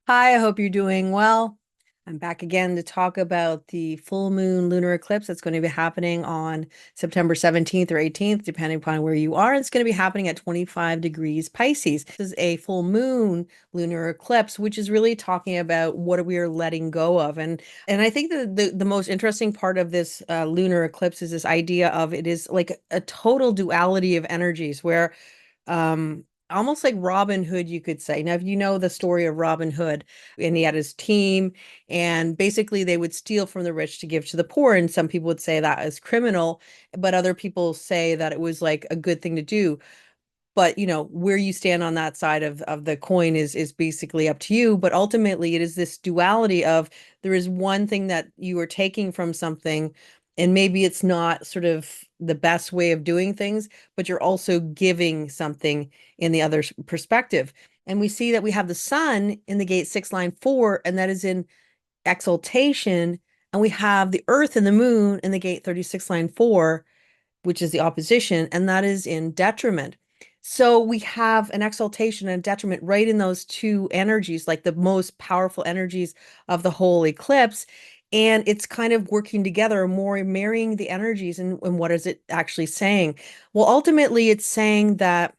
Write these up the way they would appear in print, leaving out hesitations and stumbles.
Hi, I hope you're doing well. I'm back again to talk about the full moon lunar eclipse that's going to be happening on September 17th or 18th, depending upon where you are. It's going to be happening at 25 degrees Pisces. This is a full moon lunar eclipse, which is really talking about what we are letting go of. And I think the most interesting part of this lunar eclipse is this idea of it is like a total duality of energies where almost like Robin Hood, you could say. Now, if you know the story of Robin Hood, and he had his team, and basically they would steal from the rich to give to the poor. And some people would say that is criminal, but other people say that it was like a good thing to do. But where you stand on that side of the coin is basically up to you. But ultimately, it is this duality of there is one thing that you are taking from something, and maybe it's not sort of the best way of doing things, but you're also giving something in the other perspective. And we see that we have the sun in the gate 6 line 4, and that is in exaltation. And we have the earth and the moon in the gate 36 line 4, which is the opposition, and that is in detriment. So we have an exaltation and a detriment right in those two energies, like the most powerful energies of the whole eclipse. And it's kind of working together, more marrying the energies. And what is it actually saying? Well, ultimately, it's saying that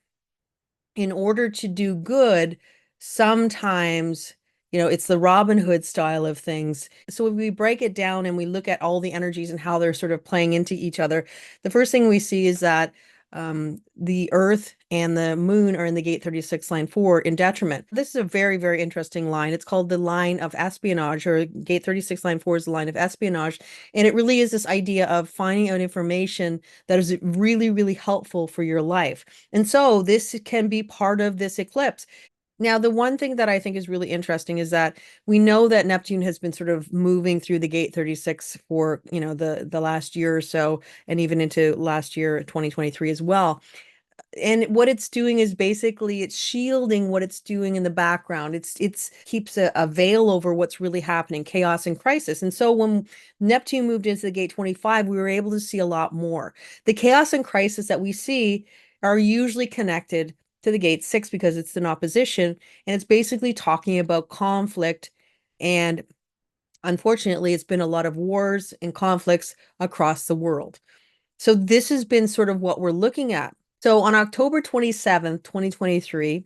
in order to do good, sometimes, it's the Robin Hood style of things. So if we break it down and we look at all the energies and how they're sort of playing into each other, the first thing we see is that the Earth and the Moon are in the gate 36 line 4 in detriment. This is a very, very interesting line. It's called the line of espionage, or gate 36 line 4 is the line of espionage. And it really is this idea of finding out information that is really, really helpful for your life. And so this can be part of this eclipse. Now, the one thing that I think is really interesting is that we know that Neptune has been sort of moving through the gate 36 for, the last year or so, and even into last year, 2023 as well. And what it's doing is basically it's shielding what it's doing in the background. It's keeps a veil over what's really happening, chaos and crisis. And so when Neptune moved into the gate 25, we were able to see a lot more. The chaos and crisis that we see are usually connected to the gate 6 because it's in opposition, and it's basically talking about conflict. And unfortunately, it's been a lot of wars and conflicts across the world. So this has been sort of what we're looking at. So on October 27th, 2023,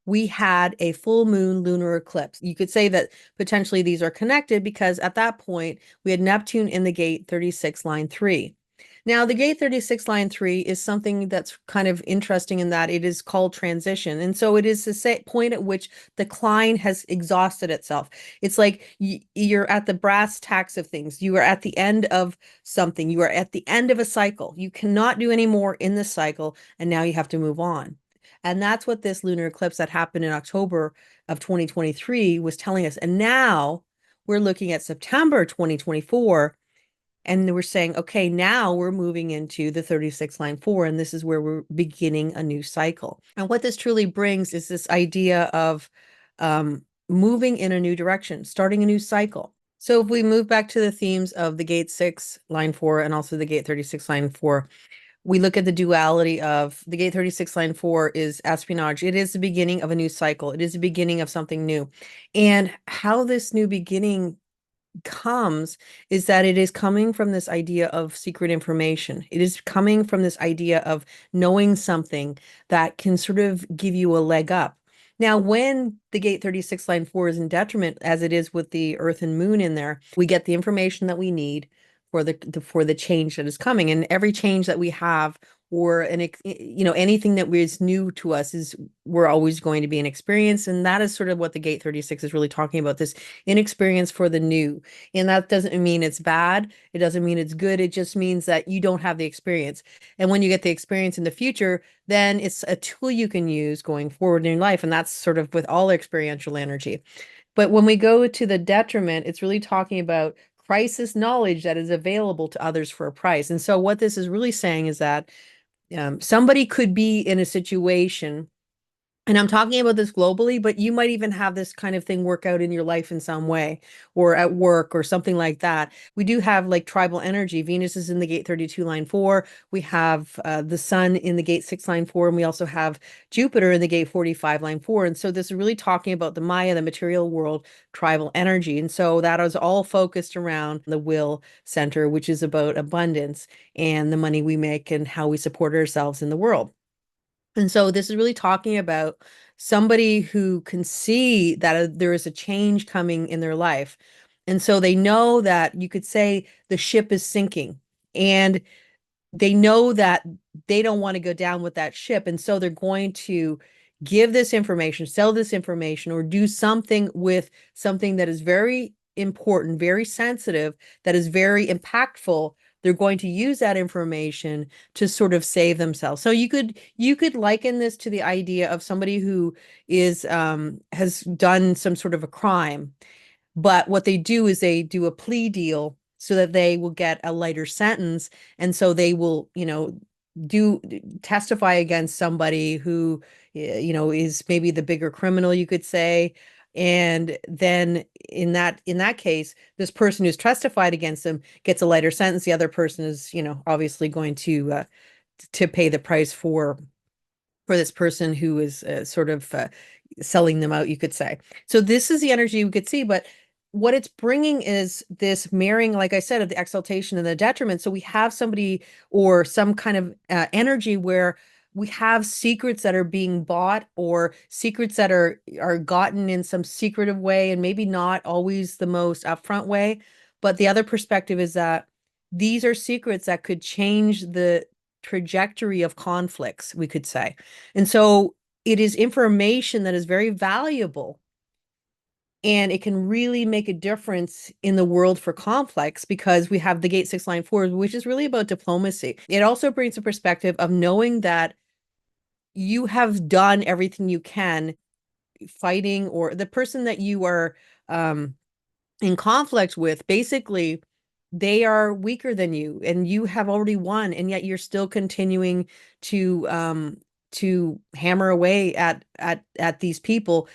we had a full moon lunar eclipse. You could say that potentially these are connected because at that point we had Neptune in the gate 36 line 3. Now, the gate 36 line 3 is something that's kind of interesting in that it is called transition. And so it is the point at which the decline has exhausted itself. It's like you're at the brass tacks of things. You are at the end of something. You are at the end of a cycle. You cannot do any more in the cycle, and now you have to move on. And that's what this lunar eclipse that happened in October of 2023 was telling us. And now we're looking at September 2024, and we're saying, okay, now we're moving into the 36 line 4, and this is where we're beginning a new cycle. And what this truly brings is this idea of moving in a new direction, starting a new cycle. So if we move back to the themes of the gate 6 line 4 and also the gate 36 line 4, we look at the duality of the gate 36 line 4 is espionage. It is the beginning of a new cycle. It is the beginning of something new. And how this new beginning comes is that it is coming from this idea of secret information. It is coming from this idea of knowing something that can sort of give you a leg up. Now, when the gate 36 line 4 is in detriment, as it is with the Earth and Moon in there, we get the information that we need for the change that is coming. And every change that we have, or anything that is new to us, is we're always going to be an experience. And that is sort of what the gate 36 is really talking about, this inexperience for the new. And that doesn't mean it's bad, it doesn't mean it's good, it just means that you don't have the experience. And when you get the experience in the future, then it's a tool you can use going forward in your life. And that's sort of with all experiential energy. But when we go to the detriment, it's really talking about crisis knowledge that is available to others for a price. And so what this is really saying is that somebody could be in a situation And I'm talking about this globally, but you might even have this kind of thing work out in your life in some way or at work or something like that. We do have like tribal energy. Venus is in the gate 32 line 4. We have the sun in the gate 6 line 4. And we also have Jupiter in the gate 45 line 4. And so this is really talking about the Maya, the material world, tribal energy. And so that is all focused around the will center, which is about abundance and the money we make and how we support ourselves in the world. And so this is really talking about somebody who can see that there is a change coming in their life. And so they know that you could say the ship is sinking and they know that they don't want to go down with that ship. And so they're going to give this information, sell this information, or do something with something that is very important, very sensitive, that is very impactful. They're going to use that information to sort of save themselves. So you could liken this to the idea of somebody who is has done some sort of a crime, but what they do is they do a plea deal so that they will get a lighter sentence. And so they will, do testify against somebody who, is maybe the bigger criminal, you could say. And then in that case, this person who's testified against them gets a lighter sentence. The other person is, obviously going to pay the price for this person who is sort of selling them out, you could say. So this is the energy we could see, but what it's bringing is this marrying, like I said, of the exaltation and the detriment. So we have somebody or some kind of energy where we have secrets that are being bought or secrets that are gotten in some secretive way and maybe not always the most upfront way. But the other perspective is that these are secrets that could change the trajectory of conflicts, we could say. And so it is information that is very valuable and it can really make a difference in the world for conflicts because we have the gate 6 line 4, which is really about diplomacy. It also brings a perspective of knowing that you have done everything you can fighting, or the person that you are in conflict with, basically they are weaker than you and you have already won, and yet you're still continuing to hammer away at these people.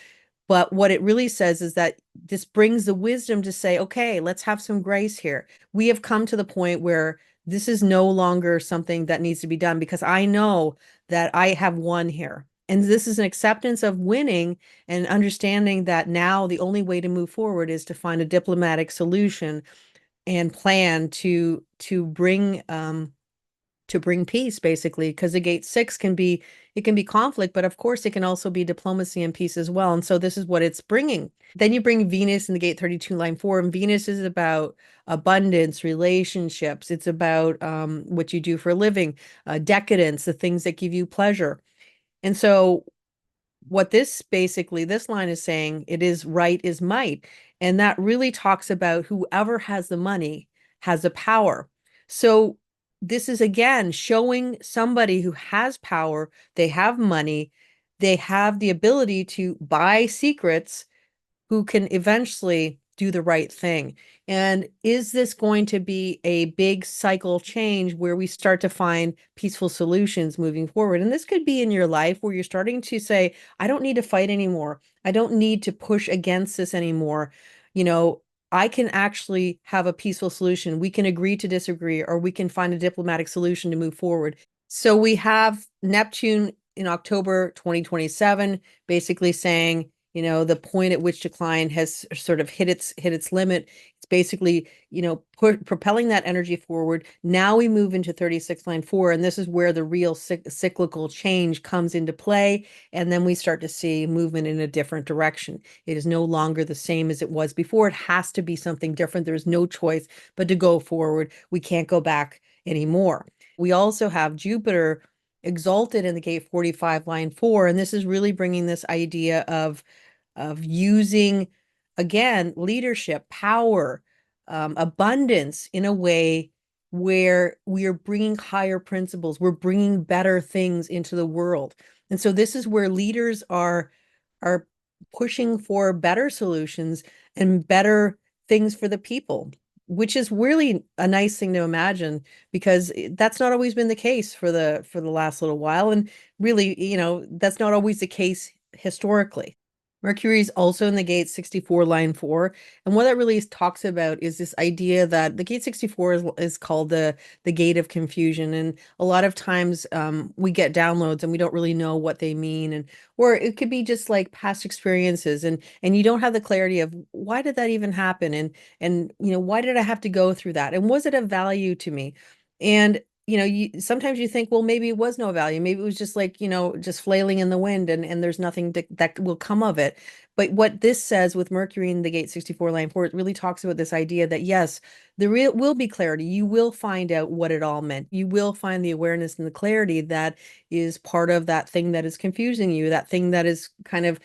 But what it really says is that this brings the wisdom to say, okay, let's have some grace here. We have come to the point where this is no longer something that needs to be done because I know that I have won here. And this is an acceptance of winning and understanding that now the only way to move forward is to find a diplomatic solution and plan to bring peace, basically, because the gate 6 can be, it can be conflict, but of course it can also be diplomacy and peace as well. And so this is what it's bringing. Then you bring Venus in the gate 32 line 4, and Venus is about abundance, relationships. It's about what you do for a living, decadence, the things that give you pleasure. And so what this line is saying, it is right is might. And that really talks about whoever has the money has the power. So this is again showing somebody who has power, they have money, they have the ability to buy secrets, who can eventually do the right thing. And is this going to be a big cycle change where we start to find peaceful solutions moving forward? And this could be in your life where you're starting to say, I don't need to fight anymore. I don't need to push against this anymore. I can actually have a peaceful solution. We can agree to disagree, or we can find a diplomatic solution to move forward. So we have Neptune in October 2027, basically saying, the point at which decline has sort of hit its limit. It's basically, propelling that energy forward. Now we move into 36 line 4, and this is where the real cyclical change comes into play. And then we start to see movement in a different direction. It is no longer the same as it was before. It has to be something different. There's no choice but to go forward. We can't go back anymore. We also have Jupiter exalted in the gate 45 line 4, and this is really bringing this idea of using, again, leadership, power, abundance in a way where we are bringing higher principles, we're bringing better things into the world. And so this is where leaders are pushing for better solutions and better things for the people, which is really a nice thing to imagine, because that's not always been the case for the last little while. And really, that's not always the case historically. Mercury is also in the gate 64 line 4, and what that really talks about is this idea that the gate 64 is called the gate of confusion, and a lot of times we get downloads and we don't really know what they mean, and or it could be just like past experiences, and you don't have the clarity of why did that even happen, and why did I have to go through that, and was it of value to me? And you sometimes you think, well, maybe it was no value. Maybe it was just like, just flailing in the wind, and there's nothing that will come of it. But what this says with Mercury in the gate 64 line 4, it really talks about this idea that yes, there will be clarity. You will find out what it all meant. You will find the awareness and the clarity that is part of that thing that is confusing you, that thing that is kind of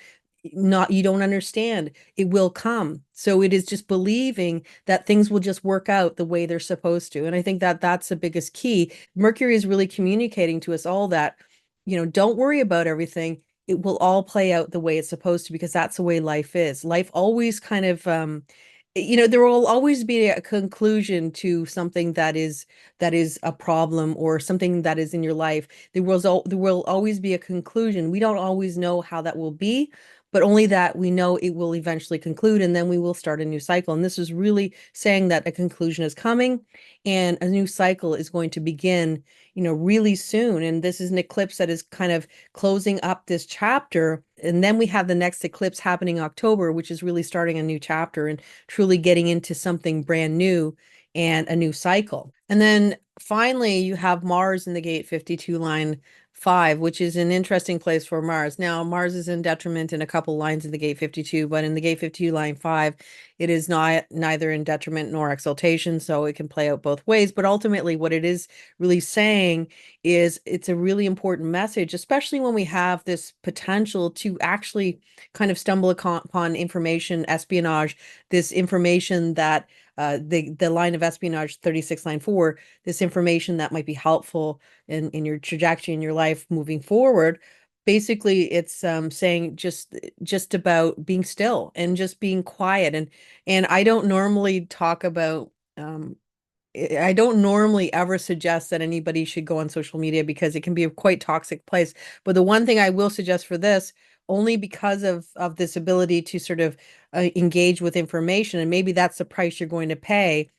not, you don't understand. It will come. So it is just believing that things will just work out the way they're supposed to. And I think that that's the biggest key. Mercury is really communicating to us all that, don't worry about everything. It will all play out the way it's supposed to, because that's the way life is. Life always kind of there will always be a conclusion to something that is a problem, or something that is in your life. There will always be a conclusion. We don't always know how that will be, but only that we know it will eventually conclude, and then we will start a new cycle. And this is really saying that a conclusion is coming and a new cycle is going to begin, really soon. And this is an eclipse that is kind of closing up this chapter. And then we have the next eclipse happening in October, which is really starting a new chapter and truly getting into something brand new and a new cycle. And then finally, you have Mars in the gate 52 line 5, which is an interesting place for Mars. Now, Mars is in detriment in a couple lines in the gate 52, but in the gate 52 line 5, it is not neither in detriment nor exaltation, so it can play out both ways. But ultimately, what it is really saying is it's a really important message, especially when we have this potential to actually kind of stumble upon information espionage, this information that the line of espionage 36 line 4, this information that might be helpful in your trajectory in your life moving forward. Basically, it's saying just about being still and just being quiet. And I don't normally talk about I don't normally ever suggest that anybody should go on social media, because it can be a quite toxic place. But the one thing I will suggest for this, only because of this ability to sort of engage with information, and maybe that's the price you're going to pay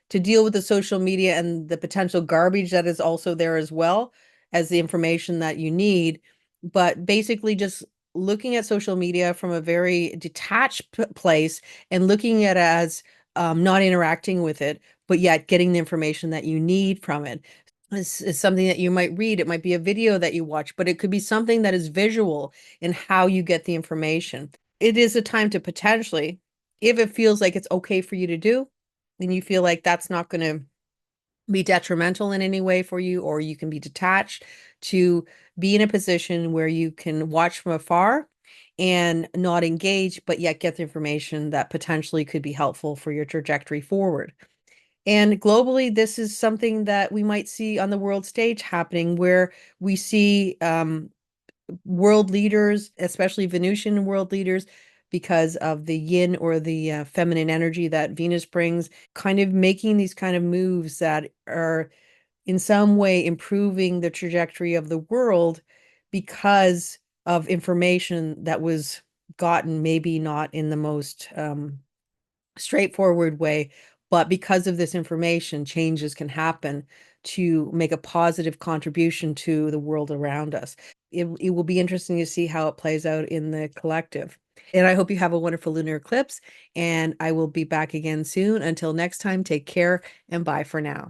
to deal with the social media and the potential garbage that is also there, as well as the information that you need. But basically, just looking at social media from a very detached place, and looking at it as not interacting with it, but yet getting the information that you need from it. Is something that you might read. It might be a video that you watch, but it could be something that is visual in how you get the information. It is a time to potentially, if it feels like it's okay for you to do, and you feel like that's not going to be detrimental in any way for you, or you can be detached, to be in a position where you can watch from afar and not engage, but yet get the information that potentially could be helpful for your trajectory forward. And globally, this is something that we might see on the world stage happening, where we see world leaders, especially Venusian world leaders, because of the yin or the feminine energy that Venus brings, kind of making these kind of moves that are in some way improving the trajectory of the world, because of information that was gotten maybe not in the most straightforward way, but because of this information, changes can happen to make a positive contribution to the world around us. It will be interesting to see how it plays out in the collective. And I hope you have a wonderful lunar eclipse, and I will be back again soon. Until next time, take care and bye for now.